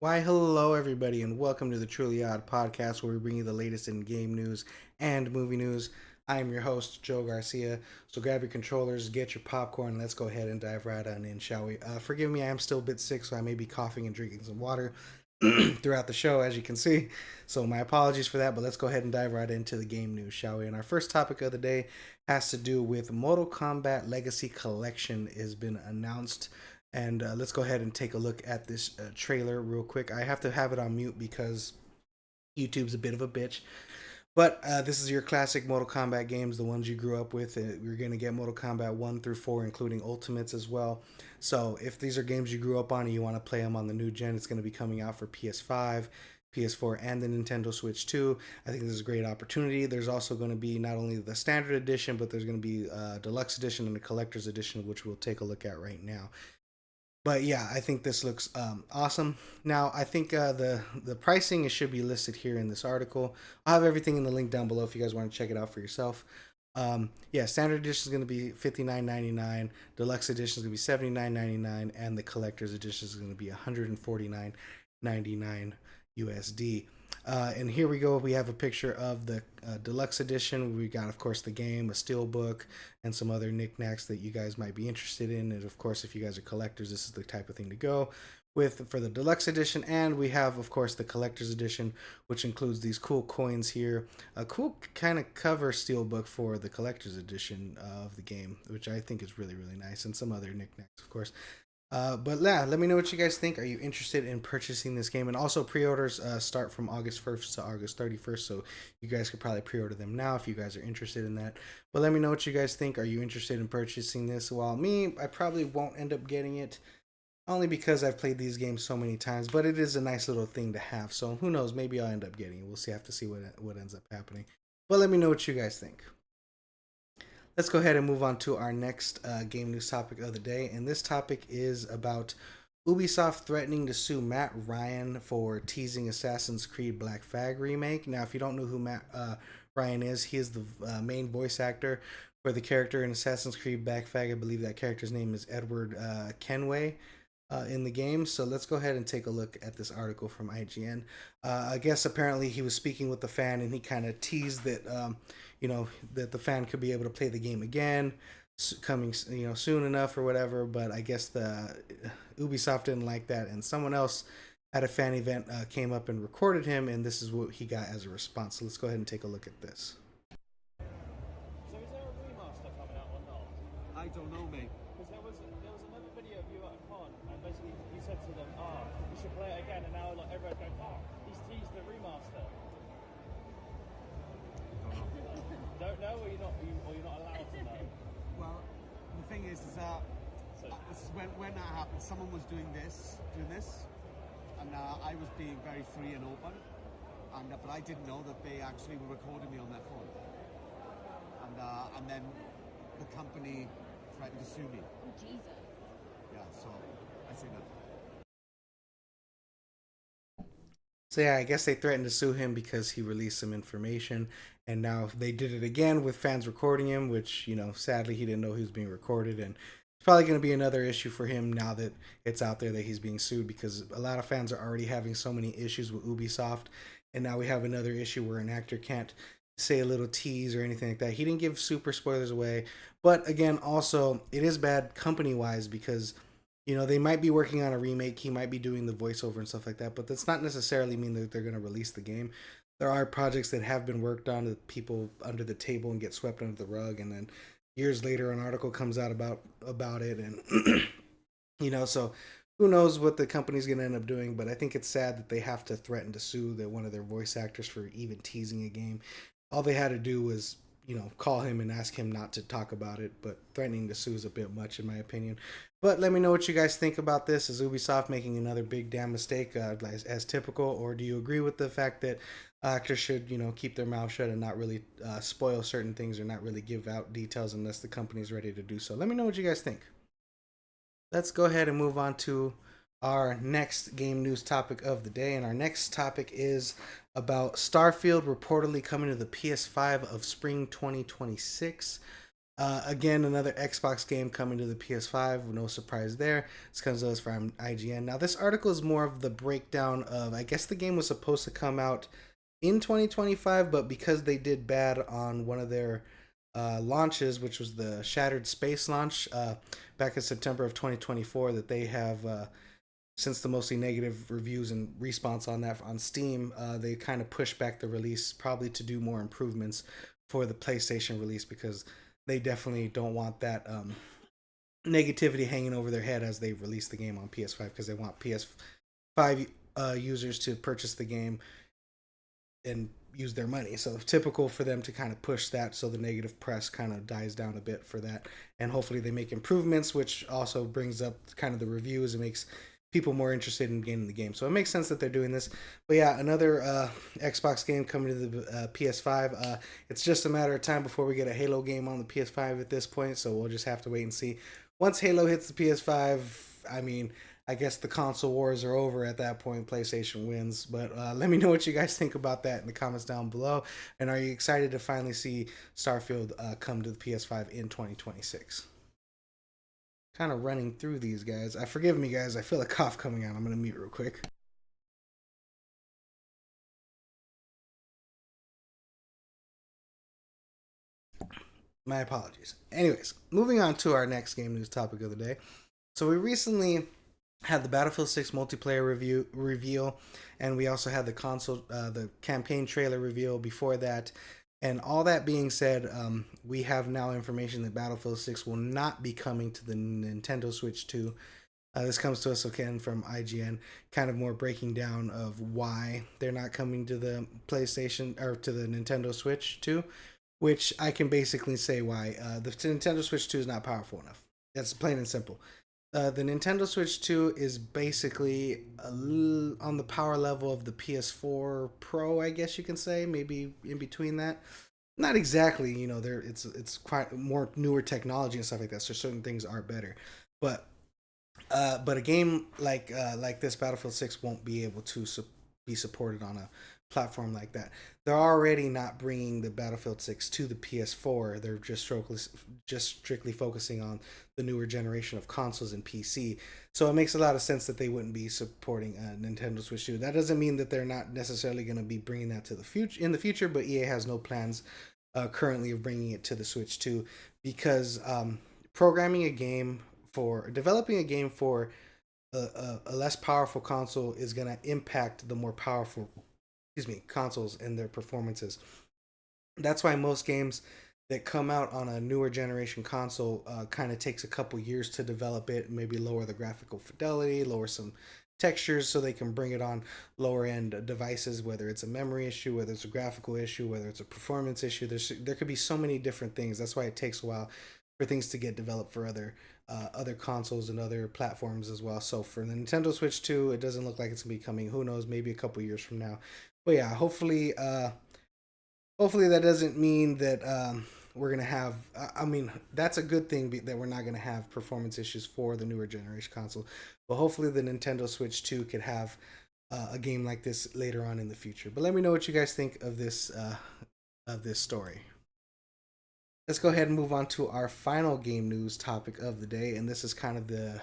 Why, hello, everybody, and welcome to the Truly Odd podcast, where we bring you the latest in game news and movie news. I am your host, Joe Garcia. So grab your controllers, get your popcorn, let's go ahead and dive right on in, shall we? Forgive me, I am still a bit sick, so I may be coughing and drinking some water throughout the show, as you can see. So my apologies for that, but let's go ahead and dive right into the game news, shall we? And our first topic of the day has to do with Mortal Kombat Legacy Collection has been announced. And let's go ahead and take a look at this trailer real quick. I have to have it on mute because YouTube's a bit of a bitch. But this is your classic Mortal Kombat games, the ones you grew up with. You're going to get Mortal Kombat 1 through 4, including Ultimates as well. So if these are games you grew up on and you want to play them on the new gen, it's going to be coming out for PS5, PS4, and the Nintendo Switch too. I think this is a great opportunity. There's also going to be not only the standard edition, but there's going to be a deluxe edition and a collector's edition, which we'll take a look at right now. But yeah, I think this looks awesome. Now, I think the pricing should be listed here in this article. I'll have everything in the link down below if you guys want to check it out for yourself. Yeah, standard edition is going to be $59.99, deluxe edition is going to be $79.99, and the collector's edition is going to be $149.99 USD. And here we go. We have a picture of the deluxe edition. We got, of course, the game, a steel book, and some other knickknacks that you guys might be interested in. And of course, if you guys are collectors, this is the type of thing to go with for the deluxe edition. And we have, of course, the collector's edition, which includes these cool coins here, a cool kind of cover steel book for the collector's edition of the game, which I think is really, really nice, and some other knickknacks, of course. But yeah, let me know what you guys think. Are you interested in purchasing this game? And also, pre-orders start from August 1st to August 31st, so you guys could probably pre-order them now if you guys are interested in that. But let me know what you guys think. Are you interested in purchasing this? While me, I probably won't end up getting it, only because I've played these games so many times. But it is a nice little thing to have. So who knows? Maybe I'll end up getting it. We'll see. I have to see what ends up happening. But let me know what you guys think. Let's go ahead and move on to our next game news topic of the day. And this topic is about Ubisoft threatening to sue Matt Ryan for teasing Assassin's Creed Black Flag remake. Now, if you don't know who Matt Ryan is, he is the main voice actor for the character in Assassin's Creed Black Flag. I believe that character's name is Edward Kenway. In the game. So let's go ahead and take a look at this article from IGN. I guess apparently he was speaking with the fan and he kind of teased that, that the fan could be able to play the game again, coming, soon enough or whatever. But I guess the Ubisoft didn't like that, and someone else at a fan event came up and recorded him, and this is what he got as a response. So let's go ahead and take a look at this. So is there a remaster coming out or not? I don't know, mate. Because there was another video of you at a con, and basically you said to them, we should play it again, and now like everyone's going, he's teased the remaster. Don't know, or you're not allowed to know. Well, the thing is that So this is when that happened. Someone was doing this, and I was being very free and open, but I didn't know that they actually were recording me on their phone, and then the company threatened to sue me. Oh, Jesus. Yeah, so I say no. So yeah, I guess they threatened to sue him because he released some information, and now they did it again with fans recording him, which sadly he didn't know he was being recorded, and it's probably going to be another issue for him now that it's out there that he's being sued, because a lot of fans are already having so many issues with Ubisoft, and now we have another issue where an actor can't say a little tease or anything like that. He didn't give super spoilers away, but again, also it is bad company wise because they might be working on a remake. He might be doing the voiceover and stuff like that, but that's not necessarily mean that they're going to release the game. There are projects that have been worked on that people under the table and get swept under the rug, and then years later an article comes out about it, and so who knows what the company's going to end up doing. But I think it's sad that they have to threaten to sue one of their voice actors for even teasing a game. All they had to do was call him and ask him not to talk about it, but threatening to sue is a bit much in my opinion. But let me know what you guys think about this. Is Ubisoft making another big damn mistake, as typical, or do you agree with the fact that actors should, keep their mouth shut and not really spoil certain things, or not really give out details unless the company's ready to do so? Let me know what you guys think. Let's go ahead and move on to our next game news topic of the day. And our next topic is about Starfield reportedly coming to the PS5 of spring 2026. Again, another Xbox game coming to the PS5. No surprise there. This comes to us from IGN. Now, this article is more of the breakdown of, I guess the game was supposed to come out in 2025, but because they did bad on one of their launches, which was the Shattered Space launch back in September of 2024, that they have, since the mostly negative reviews and response on that on Steam, they kind of pushed back the release, probably to do more improvements for the PlayStation release, because they definitely don't want that negativity hanging over their head as they release the game on PS5, because they want PS5 users to purchase the game and use their money. So typical for them to kind of push that, so the negative press kind of dies down a bit for that, and hopefully they make improvements, which also brings up kind of the reviews and makes people more interested in getting the game. So it makes sense that they're doing this. But yeah, another Xbox game coming to the PS5. It's just a matter of time before we get a Halo game on the PS5 at this point, so we'll just have to wait and see. Once Halo hits the PS5, I mean, I guess the console wars are over at that point. PlayStation wins. But let me know what you guys think about that in the comments down below. And are you excited to finally see Starfield come to the PS5 in 2026? Kind of running through these guys. Forgive me, guys. I feel a cough coming out. I'm gonna mute real quick. My apologies. Anyways, moving on to our next game news topic of the day. So we recently had the Battlefield 6 multiplayer reveal, and we also had the the campaign trailer reveal before that. And all that being said, we have now information that Battlefield 6 will not be coming to the Nintendo Switch 2. This comes to us again from IGN, kind of more breaking down of why they're not coming to the PlayStation or to the Nintendo Switch 2, which I can basically say why. The Nintendo Switch 2 is not powerful enough. That's plain and simple. The Nintendo Switch 2 is basically on the power level of the PS4 Pro, I guess you can say, maybe in between that. Not exactly, you know, it's quite more newer technology and stuff like that, so certain things are better. But but a game like this, Battlefield 6, won't be able to be supported on a platform like that. They're already not bringing the Battlefield 6 to the PS4. They're just strictly focusing on the newer generation of consoles and PC. So it makes a lot of sense that they wouldn't be supporting a Nintendo Switch 2. That doesn't mean that they're not necessarily going to be bringing that to the future in the future, but EA has no plans currently of bringing it to the Switch 2, because developing a game for a less powerful console is going to impact the more powerful consoles and their performances. That's why most games that come out on a newer generation console kind of takes a couple years to develop it, maybe lower the graphical fidelity, lower some textures so they can bring it on lower end devices, whether it's a memory issue, whether it's a graphical issue, whether it's a performance issue. There could be so many different things. That's why it takes a while for things to get developed for other consoles and other platforms as well. So for the Nintendo Switch 2, it doesn't look like it's gonna be coming. Who knows? Maybe a couple years from now. But yeah, hopefully that doesn't mean that we're gonna have. I mean, that's a good thing that we're not gonna have performance issues for the newer generation console. But hopefully the Nintendo Switch 2 could have a game like this later on in the future. But let me know what you guys think of this story. Let's go ahead and move on to our final game news topic of the day, and this is kind of the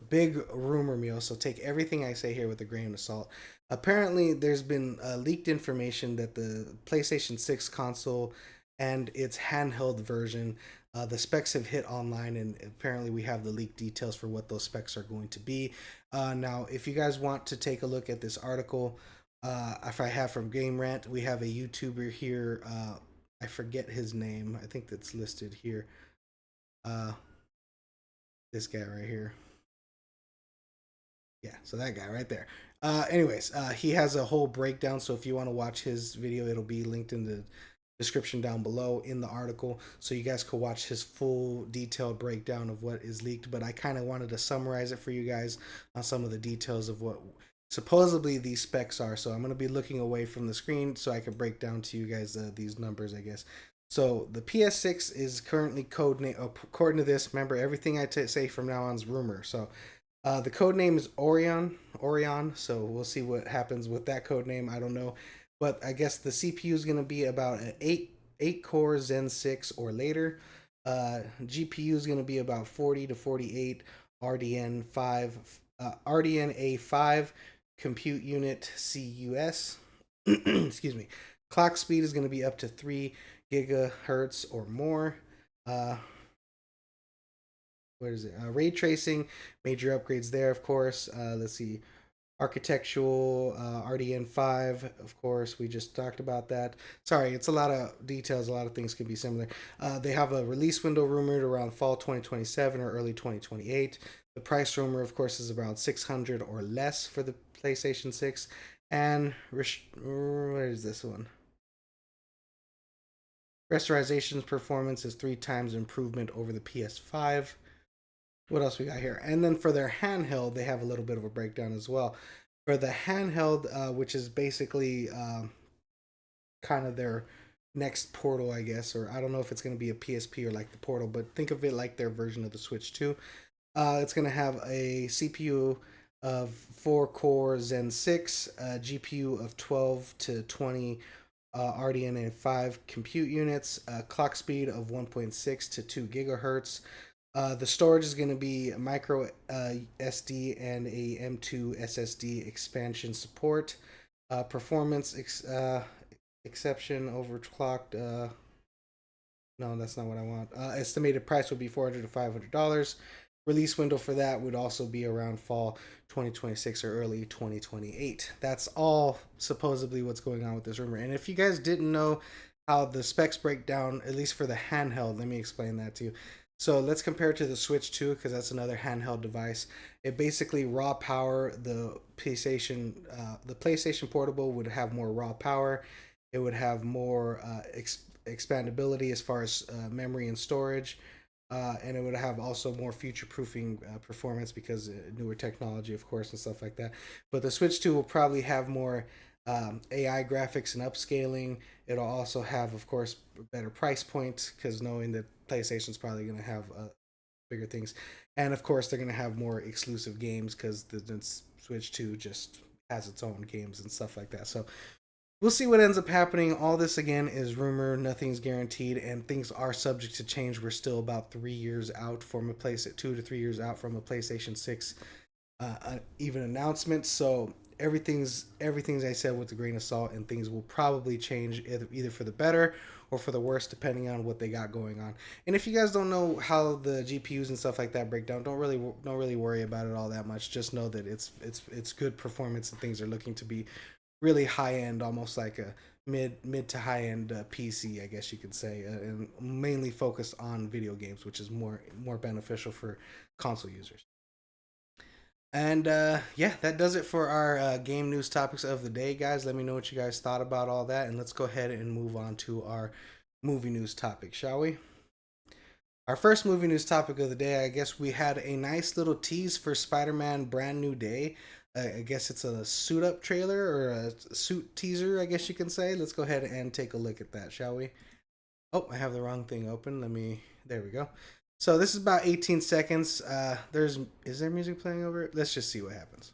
big rumor mill, so take everything I say here with a grain of salt. Apparently, there's been leaked information that the PlayStation 6 console and its handheld version, the specs have hit online, and apparently we have the leaked details for what those specs are going to be. Now, if you guys want to take a look at this article, if I have from Game Rant, we have a YouTuber here. I forget his name. I think that's listed here. This guy right here. Yeah, so that guy right there. Anyways, he has a whole breakdown. So if you want to watch his video, it'll be linked in the description down below in the article, so you guys could watch his full detailed breakdown of what is leaked. But I kind of wanted to summarize it for you guys on some of the details of what supposedly these specs are. So I'm going to be looking away from the screen so I can break down to you guys these numbers, I guess. So the PS6 is currently codename, according to this. Remember, everything I say from now on is rumor. So the code name is Orion. So we'll see what happens with that code name. I don't know, but I guess the CPU is going to be about an 8 core Zen 6 or later. GPU is going to be about 40 to 48 RDN5, RDNA5 compute unit CUS. Excuse me. Clock speed is going to be up to 3 gigahertz or more. Uh, what is it? Ray tracing, major upgrades there, of course. Let's see. Architectural RDN5, of course, we just talked about that. Sorry, it's a lot of details. A lot of things can be similar. They have a release window rumored around fall 2027 or early 2028. The price rumor, of course, is around 600 or less for the PlayStation 6. And where is this one? Rasterization's performance is 3 times improvement over the PS5. What else we got here? And then for their handheld, they have a little bit of a breakdown as well. For the handheld, which is basically kind of their next Portal, I guess, or I don't know if it's going to be a PSP or like the Portal, but think of it like their version of the Switch 2. It's going to have a CPU of 4-core Zen 6, a GPU of 12 to 20 RDNA 5 compute units, clock speed of 1.6 to 2 gigahertz. The storage is going to be micro SD and a M2 SSD expansion support. Performance exception overclocked. No, that's not what I want. Estimated price would be $400 to $500. Release window for that would also be around fall 2026 or early 2028. That's all supposedly what's going on with this rumor. And if you guys didn't know how the specs break down, at least for the handheld, let me explain that to you. So let's compare it to the Switch 2 because that's another handheld device. It basically raw power. The PlayStation Portable would have more raw power. It would have more expandability as far as memory and storage. And it would have also more future-proofing performance because newer technology, of course, and stuff like that. But the Switch 2 will probably have more AI graphics and upscaling. It'll also have, of course, better price points because knowing that PlayStation's probably going to have bigger things. And, of course, they're going to have more exclusive games because the Switch 2 just has its own games and stuff like that. So we'll see what ends up happening. All this, again, is rumor. Nothing's guaranteed, and things are subject to change. We're still about 3 years out from a 2 to 3 years out from a PlayStation 6 even announcement. So everything's I said with a grain of salt, and things will probably change either for the better or for the worse, depending on what they got going on. And if you guys don't know how the GPUs and stuff like that break down, don't really worry about it all that much. Just know that it's good performance and things are looking to be really high end, almost like a mid to high end PC, I guess you could say, and mainly focused on video games, which is more beneficial for console users. And yeah, that does it for our game news topics of the day, guys. Let me know what you guys thought about all that, and let's go ahead and move on to our movie news topic, shall we? Our first movie news topic of the day, I guess we had a nice little tease for Spider-Man Brand New Day. I guess it's a suit up trailer or a suit teaser, I guess you can say. Let's go ahead and take a look at that, shall we? Oh, I have the wrong thing open. There we go. So this is about 18 seconds. Is there music playing over it? Let's just see what happens.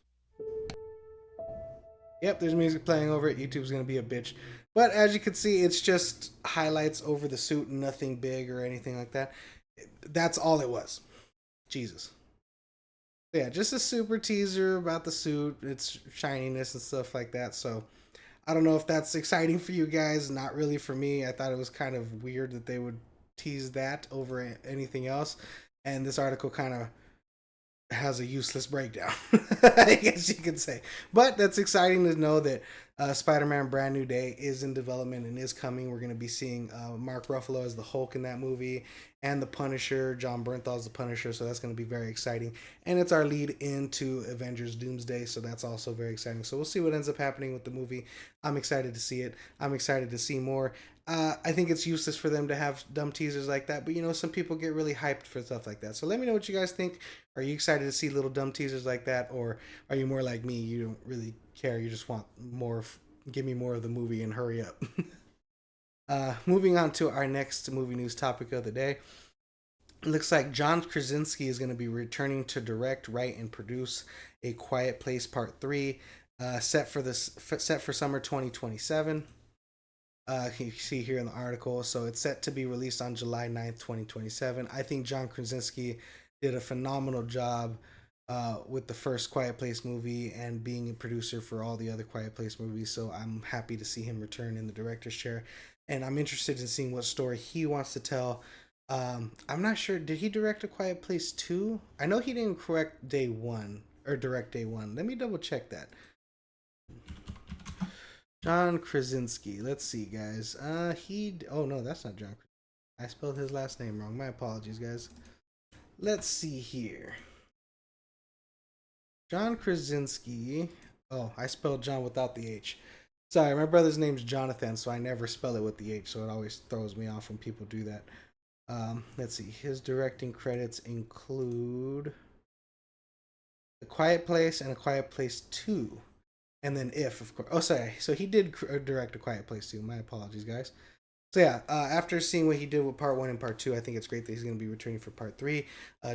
Yep, there's music playing over it. YouTube's gonna be a bitch. But as you can see, it's just highlights over the suit and nothing big or anything like that. That's all it was. Jesus. Yeah, just a super teaser about the suit, its shininess and stuff like that. So I don't know if that's exciting for you guys. Not really for me. I thought it was kind of weird that they would tease that over anything else. And this article kind of has a useless breakdown, I guess you could say. But that's exciting to know that Spider-Man Brand New Day is in development and is coming. We're going to be seeing Mark Ruffalo as the Hulk in that movie, and the Punisher, John Bernthal as the Punisher, so that's going to be very exciting. And it's our lead into Avengers Doomsday, so that's also very exciting. So we'll see what ends up happening with the movie. I'm excited to see it. I'm excited to see more. I think it's useless for them to have dumb teasers like that, but some people get really hyped for stuff like that. So let me know what you guys think. Are you excited to see little dumb teasers like that, or are you more like me? You don't really care. You just want more. Give me more of the movie and hurry up. Moving on to our next movie news topic of the day. It looks like John Krasinski is going to be returning to direct, write, and produce A Quiet Place Part 3, set for summer 2027. You see here in the article. So it's set to be released on July 9th, 2027. I think John Krasinski did a phenomenal job with the first Quiet Place movie and being a producer for all the other Quiet Place movies. So I'm happy to see him return in the director's chair. And I'm interested in seeing what story he wants to tell. I'm not sure. Did he direct A Quiet Place 2? I know he didn't correct Day 1 or direct Day 1. Let me double check that. John Krasinski. Let's see, guys. Oh no, that's not John. I spelled his last name wrong. My apologies, guys. Let's see here. John Krasinski. Oh, I spelled John without the H. Sorry, my brother's name's Jonathan, so I never spell it with the H, so it always throws me off when people do that. Let's see. His directing credits include A Quiet Place and A Quiet Place 2. And then If, of course. Oh, sorry. So he did direct A Quiet Place 2. My apologies, guys. So yeah, after seeing what he did with part 1 and part 2, I think it's great that he's going to be returning for part 3.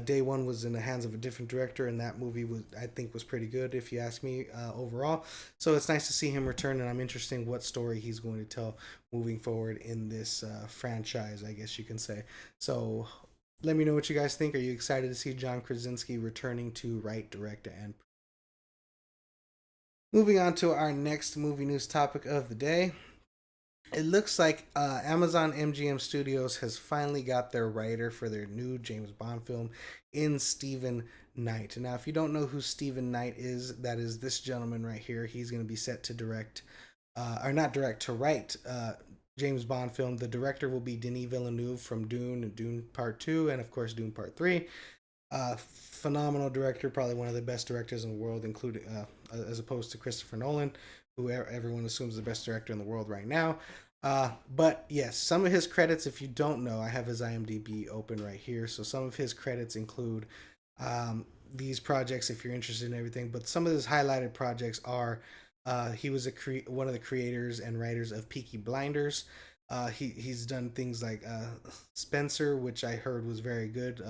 Day 1 was in the hands of a different director, and that movie I think was pretty good, if you ask me, overall. So it's nice to see him return, and I'm interested in what story he's going to tell moving forward in this franchise, I guess you can say. So let me know what you guys think. Are you excited to see John Krasinski returning to write, direct, and moving on to our next movie news topic of the day? It looks like Amazon MGM Studios has finally got their writer for their new James Bond film in Stephen Knight. Now, if you don't know who Stephen Knight is, that is this gentleman right here. He's going to be set to direct, or not direct, to write James Bond film. The director will be Denis Villeneuve from Dune and Dune Part 2, and of course Dune Part 3. Phenomenal director, probably one of the best directors in the world, including as opposed to Christopher Nolan, who everyone assumes is the best director in the world right now. But yes, some of his credits, if you don't know, I have his IMDb open right here. So some of his credits include these projects, if you're interested in everything. But some of his highlighted projects are he was one of the creators and writers of Peaky Blinders. He's done things like Spencer, which I heard was very good.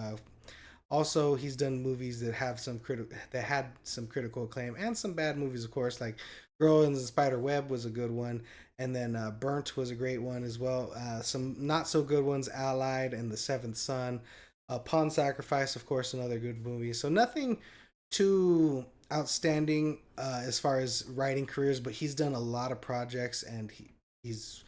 Also, he's done movies that had some critical acclaim, and some bad movies, of course, like Girl in the Spider Web was a good one, and then Burnt was a great one as well. Some not so good ones, Allied and The Seventh Son. Pawn Sacrifice, of course, another good movie. So nothing too outstanding as far as writing careers, but he's done a lot of projects, and he's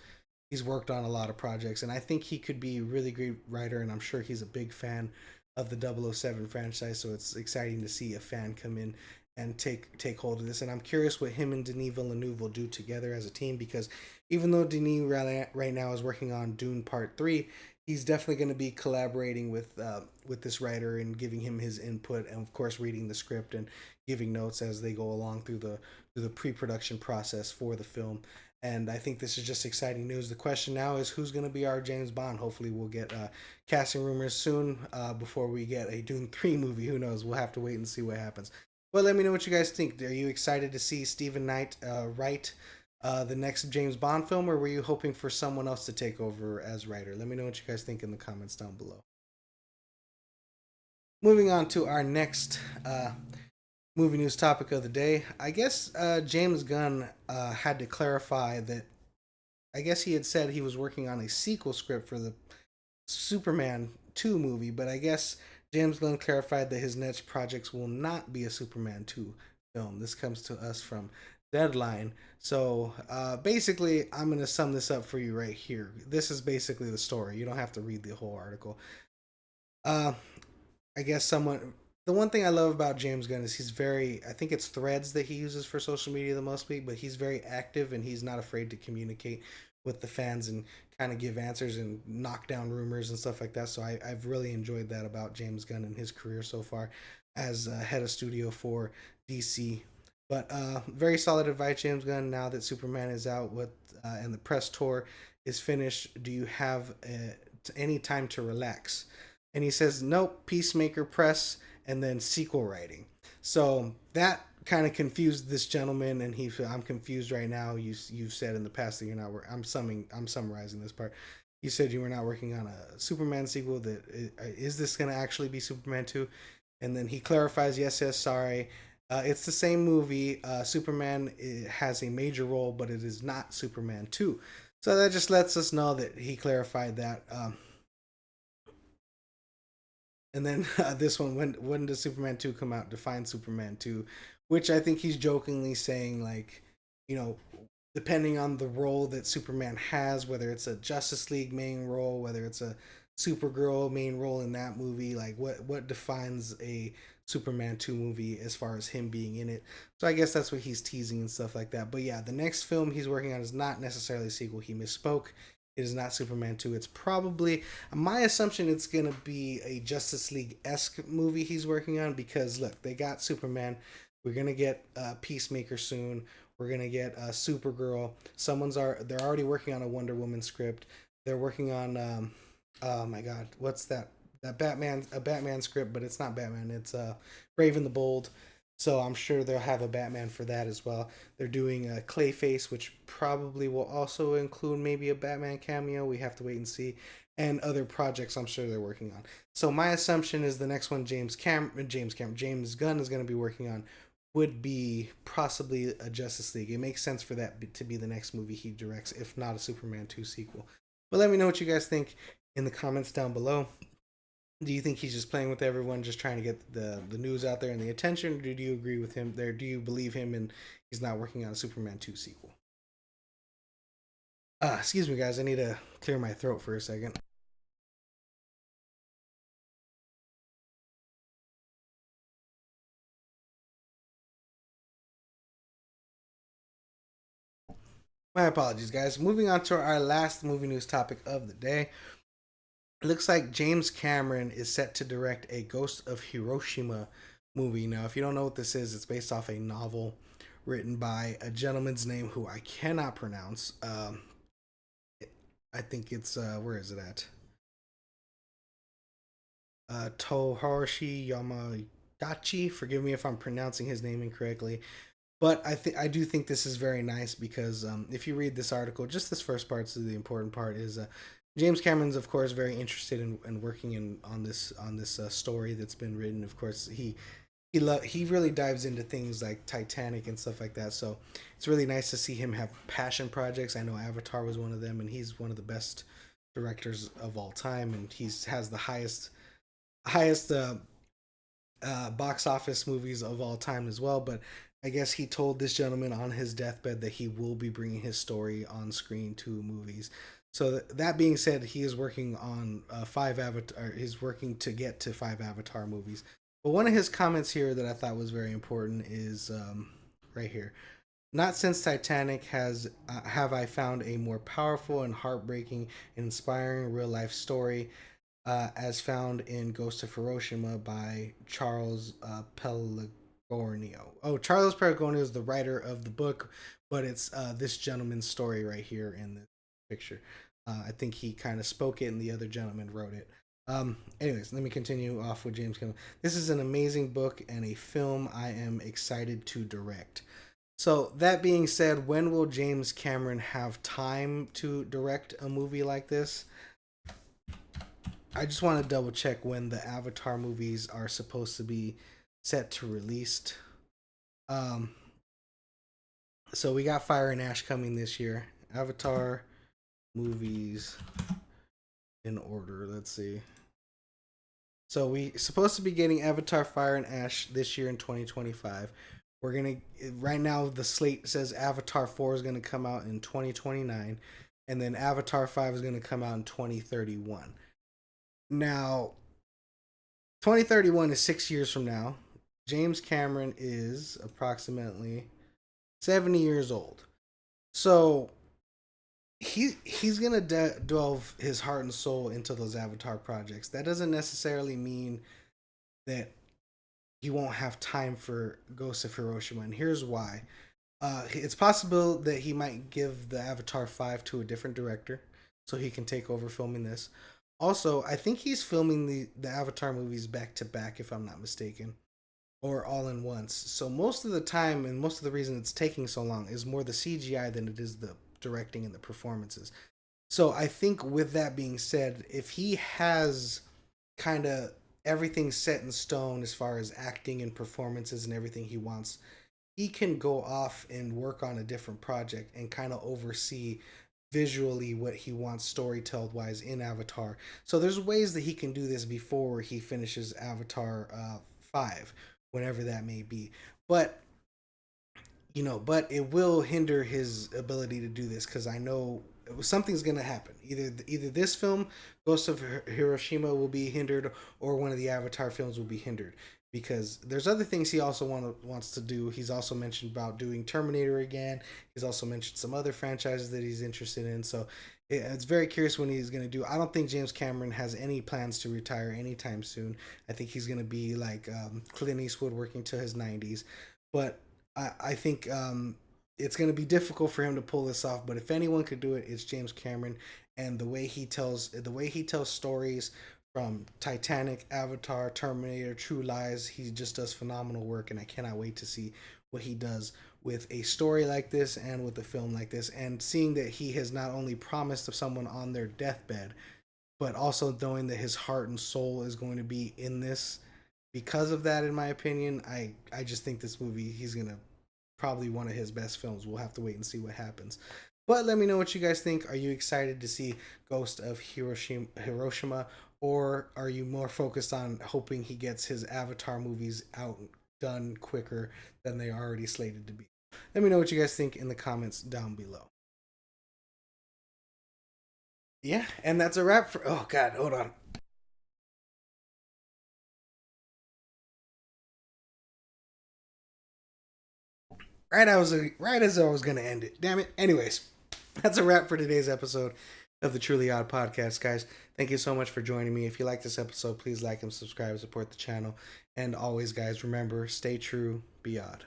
worked on a lot of projects, and I think he could be a really great writer, and I'm sure he's a big fan of the 007 franchise, so it's exciting to see a fan come in and take hold of this. And I'm curious what him and Denis Villeneuve will do together as a team, because even though Denis right now is working on Dune Part 3, he's definitely going to be collaborating with this writer and giving him his input, and of course reading the script and giving notes as they go along through the pre-production process for the film. And I think this is just exciting news. The question now is who's going to be our James Bond. Hopefully we'll get casting rumors soon before we get a Dune 3 movie. Who knows? We'll have to wait and see what happens. But let me know what you guys think. Are you excited to see Stephen Knight write the next James Bond film, or were you hoping for someone else to take over as writer? Let me know what you guys think in the comments down below. Moving on to our next movie news topic of the day. I guess James Gunn had to clarify that I guess he had said he was working on a sequel script for the Superman 2 movie, but I guess James Gunn clarified that his next projects will not be a Superman 2 film. This comes to us from Deadline. So basically, I'm going to sum this up for you right here. This is basically the story. You don't have to read the whole article. I guess the one thing I love about James Gunn is he's very, I think it's Threads that he uses for social media the most, but he's very active and he's not afraid to communicate with the fans and kind of give answers and knock down rumors and stuff like that. So I've really enjoyed that about James Gunn and his career so far as head of studio for DC. But very solid advice, James Gunn. Now that Superman is out and the press tour is finished, do you have any time to relax? And he says, nope, Peacemaker press and then sequel writing. So that kind of confused this gentleman, and I'm confused right now. You've said in the past that you're not. I'm summarizing this part. You said you were not working on a Superman sequel. Is this going to actually be Superman 2? And then he clarifies, yes, sorry. It's the same movie. Superman has a major role, but it is not Superman 2. So that just lets us know that he clarified that. And then this one, when does Superman 2 come out? Define Superman 2, which I think he's jokingly saying, like, you know, depending on the role that Superman has, whether it's a Justice League main role, whether it's a Supergirl main role in that movie, like what defines a Superman 2 movie as far as him being in it. So I guess that's what he's teasing and stuff like that. But yeah, the next film he's working on is not necessarily a sequel. He misspoke. It is not Superman 2. It's probably, my assumption, it's going to be a Justice League esque movie he's working on because, look, they got Superman. We're going to get Peacemaker soon. We're going to get Supergirl. They're already working on a Wonder Woman script. They're working on, oh my God, what's that? A Batman script, but it's not Batman. It's Brave and the Bold. So I'm sure they'll have a Batman for that as well. They're doing a Clayface, which probably will also include maybe a Batman cameo. We have to wait and see. And other projects I'm sure they're working on. So my assumption is the next one James Gunn is going to be working on would be possibly a Justice League. It makes sense for that to be the next movie he directs, if not a Superman 2 sequel. But let me know what you guys think in the comments down below. Do you think he's just playing with everyone, just trying to get the news out there and the attention? Or do you agree with him there? Do you believe him and he's not working on a Superman 2 sequel? Excuse me, guys. I need to clear my throat for a second. My apologies, guys. Moving on to our last movie news topic of the day. It looks like James Cameron is set to direct a Ghost of Hiroshima movie. Now, if you don't know what this is, it's based off a novel written by a gentleman's name who I cannot pronounce. I think it's where is it at? Tohashi Yamagachi. Forgive me if I'm pronouncing his name incorrectly, but I do think this is very nice because if you read this article, just this first part, so the important part is James Cameron's of course very interested in working on this story that's been written. Of course, he really dives into things like Titanic and stuff like that. So it's really nice to see him have passion projects. I know Avatar was one of them, and he's one of the best directors of all time, and has the highest box office movies of all time as well. But I guess he told this gentleman on his deathbed that he will be bringing his story on screen to movies. So that being said, he is working on five Avatar. He's working to get to 5 Avatar movies. But one of his comments here that I thought was very important is right here. Not since Titanic have I found a more powerful and heartbreaking, inspiring real life story as found in Ghost of Hiroshima by Charles Pellegrino. Oh, Charles Pellegrino is the writer of the book, but it's this gentleman's story right here in the picture. I think he kind of spoke it, and the other gentleman wrote it. Anyways, let me continue off with James Cameron. This is an amazing book and a film I am excited to direct. So that being said, when will James Cameron have time to direct a movie like this? I just want to double check when the Avatar movies are supposed to be set to released. Um, so we got Fire and Ash coming this year. Avatar movies in order. Let's see. So we supposed to be getting Avatar Fire and Ash this year in 2025. We're gonna right now the slate says Avatar 4 is gonna come out in 2029, and then Avatar 5 is gonna come out in 2031. Now, 2031 is 6 years from now. James Cameron is approximately 70 years old. So he's gonna delve his heart and soul into those Avatar projects. That doesn't necessarily mean that he won't have time for Ghost of Hiroshima, and here's why. It's possible that he might give the Avatar 5 to a different director so he can take over filming this. Also, I think he's filming the Avatar movies back to back, if I'm not mistaken, or all in once. So most of the time, and most of the reason it's taking so long is more the CGI than it is the directing and the performances. So I think with that being said, if he has kind of everything set in stone as far as acting and performances and everything he wants, he can go off and work on a different project and kind of oversee visually what he wants storytelled wise in Avatar. So there's ways that he can do this before he finishes Avatar 5, whenever that may be. But but it will hinder his ability to do this because I know something's gonna happen. Either this film, Ghost of Hiroshima, will be hindered, or one of the Avatar films will be hindered because there's other things he also wants to do. He's also mentioned about doing Terminator again. He's also mentioned some other franchises that he's interested in. So it's very curious when he's going to do. I don't think James Cameron has any plans to retire anytime soon. I think he's going to be like Clint Eastwood, working to his 90s. But I think it's going to be difficult for him to pull this off. But if anyone could do it, it's James Cameron. And the way he tells stories from Titanic, Avatar, Terminator, True Lies, he just does phenomenal work, and I cannot wait to see what he does with a story like this and with a film like this. And seeing that he has not only promised someone on their deathbed, but also knowing that his heart and soul is going to be in this because of that, in my opinion, I just think this movie, he's gonna probably one of his best films. We'll have to wait and see what happens. But let me know what you guys think. Are you excited to see Ghost of Hiroshima, or are you more focused on hoping he gets his Avatar movies out done quicker than they are already slated to be? Let me know what you guys think in the comments down below. Yeah, and that's a wrap for. Oh God, hold on. Right as I was gonna end it. Damn it. Anyways, that's a wrap for today's episode of the Truly Odd Podcast, guys. Thank you so much for joining me. If you like this episode, please like and subscribe, support the channel. And always, guys, remember, stay true, be odd.